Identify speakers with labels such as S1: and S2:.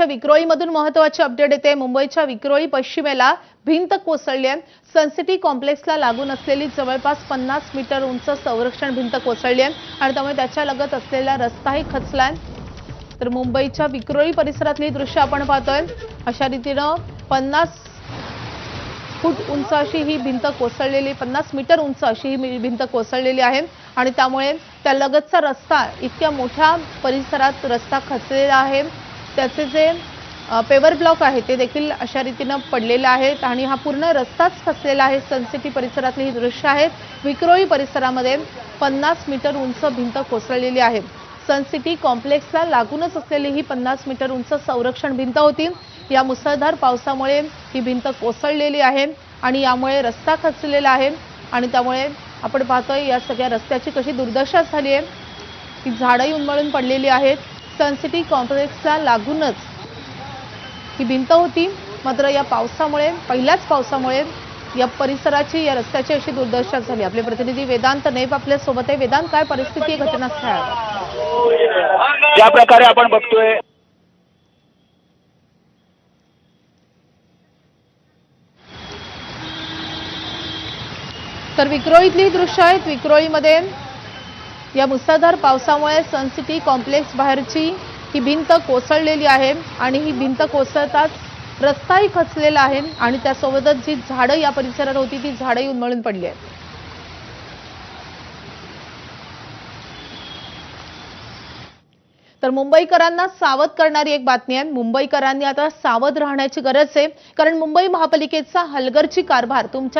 S1: विक्रोळीमधून महत्त्वाची अपडेट येते। मुंबईच्या विक्रोळी पश्चिमेला भिंत कोसळली आहे। सनसिटी कॉम्प्लेक्सला लागून असलेली जवळपास 50 मीटर उंच संरक्षण भिंत कोसळली आहे आणि त्यामुळे त्याच्या लगत असलेला रस्ताही खचलाय। तर मुंबईच्या विक्रोळी परिसरातली दृश्य आपण पाहतोय। अशा रीतीने 50 फूट उंच अशी ही भिंत कोसळलेली, 50 मीटर उंच अशी ही भिंत कोसळलेली आहे आणि त्यामुळे त्या लगतचा रस्ता, इतक्या मोठ्या परिसरात रस्ता खचलेला आहे। त्याचे जे पेवर ब्लॉक आहे ते देखील अशा रीतीने पडलेले आहेत आणि हा पूर्ण रस्ताच खचलेला आहे। सनसिटी परिसरातली ही दृश्य आहेत। विक्रोळी परिसरामध्ये 50 मीटर उंच भिंत कोसळलेली आहे। सनसिटी कॉम्प्लेक्सला लागूनच असलेली ही 50 मीटर उंच संरक्षण भिंत होती। या मुसळधार पावसामुळे ही भिंत कोसळलेली आहे आणि यामुळे रस्ता खचलेला आहे आणि त्यामुळे आपण पाहतोय या सगळ्या रस्त्याची कशी दुर्दशा झाली आहे की झाडं उन्मळून पडलेली आहेत। सनसिटी कॉम्प्लेक्सला लागूनच ही भिंत होती, मात्र या पावसामुळे, पहिल्याच पावसामुळे या परिसराची, या रस्त्याची अशी दुर्दशा झाली। आपले प्रतिनिधी वेदांत नेब आपल्या सोबत आहे। वेदांत, काय परिस्थिती आहे घटनास्थळावर?
S2: ज्या प्रकारे आपण बघतोय
S1: तर विक्रोळीतली दृश्य आहेत। विक्रोळीमध्ये या मुसळधार पावसामुळे सनसिटी कॉम्प्लेक्स बाहेरची ही भिंत कोसळलेली आहे आणि ही भिंत कोसळताच रस्ताही खचलेला आहे आणि त्यासोबतच जी झाडं या परिसरात होती ती झाडंही उन्मळून पडली आहेत। तर मुंबईकरांना सावध करणारी एक बातमी आहे। मुंबईकरांनी आता सावध राहण्याची गरज आहे, कारण मुंबई महापालिकेचा हलगर्जी कारभार तुमच्या